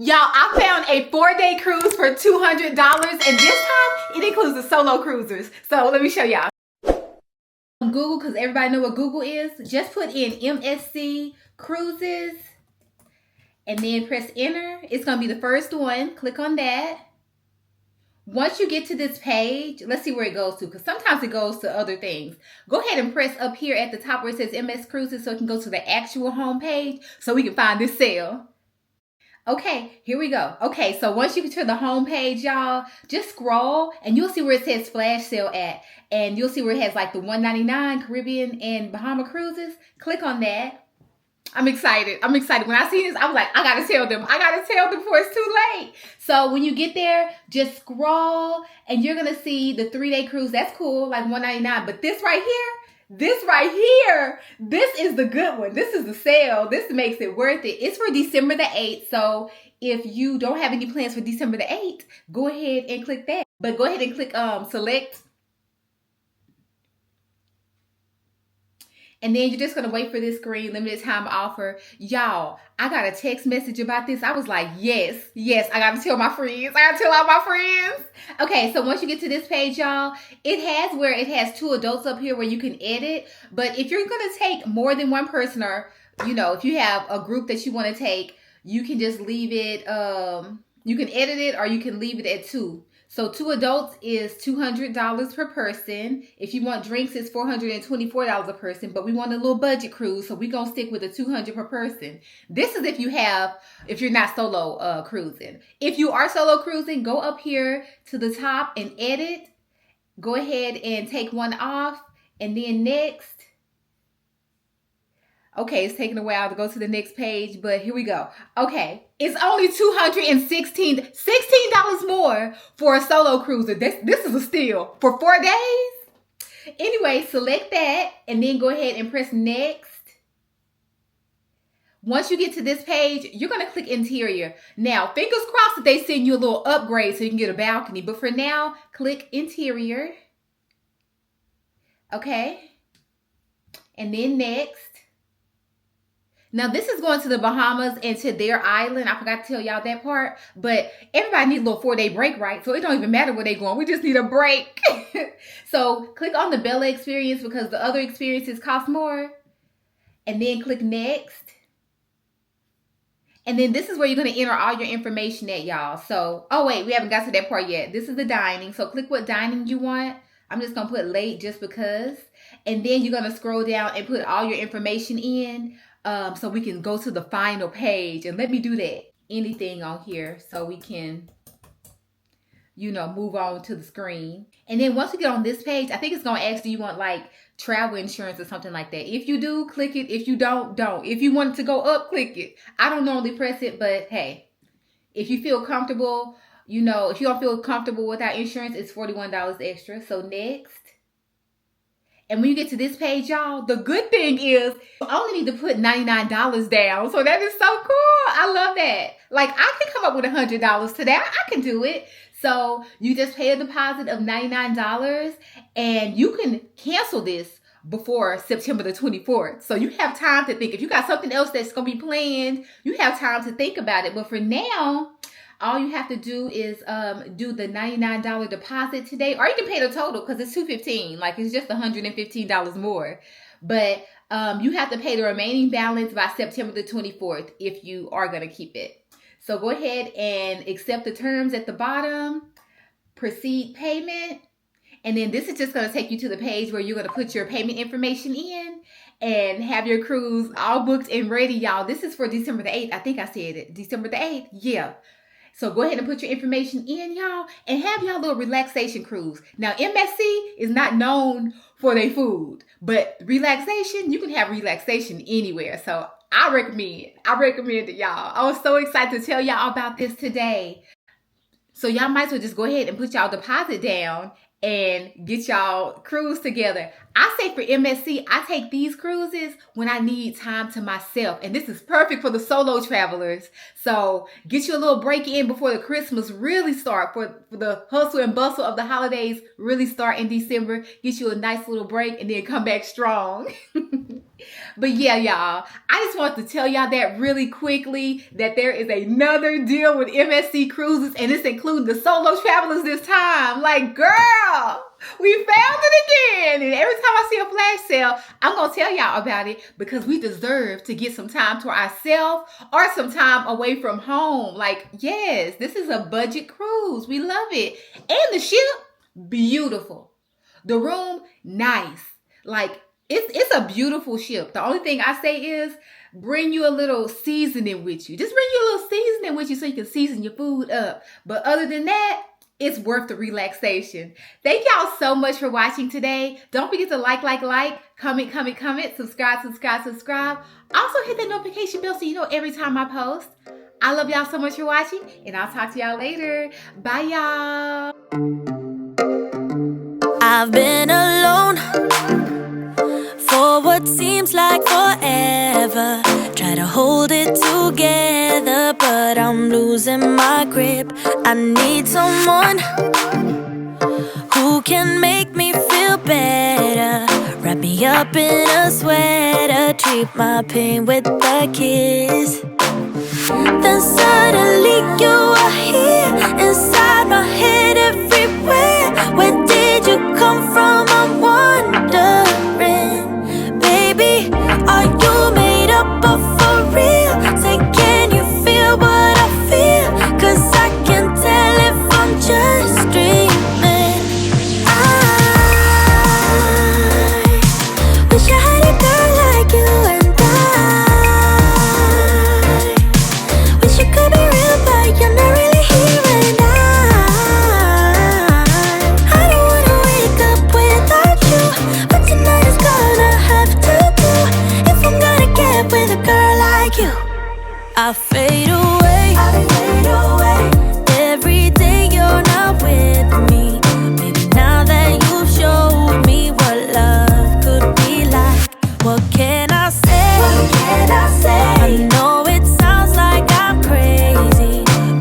Y'all, I found a 4-day cruise for $200, and this time it includes the solo cruisers. So let me show y'all. On Google, because everybody know what Google is, just put in MSC Cruises and then press enter. It's going to be the first one. Click on that. Once you get to this page, let's see where it goes to, because sometimes it goes to other things. Go ahead and press up here at the top where it says MS Cruises so it can go to the actual home page so we can find this sale. Okay, here we go. Okay, so once you get to the home page, y'all, just scroll and you'll see where it says flash sale at. And you'll see where it has like the $199 Caribbean and Bahama cruises. Click on that. I'm excited. I'm excited. When I see this, I was like, I gotta tell them. I gotta tell them before it's too late. So when you get there, just scroll and you're gonna see the 3-day cruise. That's cool, like $199. But this right here, this is the good one. This is the sale. This makes it worth it. It's for December the 8th. So if you don't have any plans for December the 8th, go ahead and click that. But go ahead and click select. And then you're just going to wait for this screen, limited time offer. Y'all, I got a text message about this. I was like, yes, I got to tell my friends. I got to tell all my friends. Okay, so once you get to this page, y'all, it has 2 adults up here where you can edit. But if you're going to take more than one person, or, you know, if you have a group that you want to take, you can just leave it. You can edit it or you can leave it at 2. So 2 adults is $200 per person. If you want drinks, it's $424 a person. But we want a little budget cruise, so we're going to stick with the $200 per person. This is if you're not solo cruising. If you are solo cruising, go up here to the top and edit. Go ahead and take one off and then next. Okay, it's taking a while to go to the next page, but here we go. Okay, it's only $16 more for a solo cruiser. This is a steal for 4 days. Anyway, select that and then go ahead and press next. Once you get to this page, you're going to click interior. Now, fingers crossed that they send you a little upgrade so you can get a balcony. But for now, click interior. Okay. And then next. Now, this is going to the Bahamas and to their island. I forgot to tell y'all that part. But everybody needs a little 4-day break, right? So it don't even matter where they're going. We just need a break. So click on the Bella experience because the other experiences cost more. And then click next. And then this is where you're going to enter all your information at, y'all. So, oh wait, we haven't got to that part yet. This is the dining. So click what dining you want. I'm just going to put late just because. And then you're going to scroll down and put all your information in. So we can go to the final page, and let me do that. Anything on here so we can, you know, move on to the screen. And then once we get on this page, I think it's going to ask, do you want like travel insurance or something like that? If you do, click it. If you don't. If you want it to go up, click it. I don't normally press it, but hey, if you feel comfortable, you know, if you don't feel comfortable without insurance, it's $41 extra. So next. And when you get to this page, y'all, the good thing is you only need to put $99 down. So that is so cool. I love that. Like, I can come up with $100 to that. I can do it. So you just pay a deposit of $99 and you can cancel this before September the 24th. So you have time to think. If you got something else that's going to be planned, you have time to think about it. But for now, all you have to do is do the $99 deposit today, or you can pay the total because it's $215. Like, it's just $115 more. But you have to pay the remaining balance by September the 24th if you are going to keep it. So go ahead and accept the terms at the bottom, proceed payment, and then this is just going to take you to the page where you're going to put your payment information in and have your cruise all booked and ready, y'all. This is for December the 8th. I think I said it. December the 8th. Yeah. So go ahead and put your information in, y'all, and have y'all little relaxation cruise. Now, MSC is not known for their food, but relaxation, you can have relaxation anywhere. So I recommend it, y'all. I was so excited to tell y'all about this today. So y'all might as well just go ahead and put y'all deposit down and get y'all cruise together. I say for MSC, I take these cruises when I need time to myself. And this is perfect for the solo travelers. So get you a little break in before the Christmas really start, for the hustle and bustle of the holidays really start in December. Get you a nice little break and then come back strong. But yeah, y'all, I just want to tell y'all that really quickly that there is another deal with MSC Cruises, and it's including the solo travelers this time. Like, girl, we found it again. And every time I see a flash sale, I'm going to tell y'all about it because we deserve to get some time to ourselves or some time away from home. Like, yes, this is a budget cruise. We love it. And the ship, beautiful. The room, nice. Like, it's a beautiful ship. The only thing I say is bring you a little seasoning with you. Just bring you a little seasoning with you so you can season your food up. But other than that, it's worth the relaxation. Thank y'all so much for watching today. Don't forget to like, comment, subscribe. Also hit that notification bell so you know every time I post. I love y'all so much for watching, and I'll talk to y'all later. Bye, y'all. I've been alone for what seems like forever. Try to hold it together, but I'm losing my grip. I need someone who can make me feel better. Wrap me up in a sweater, treat my pain with a kiss. Then suddenly you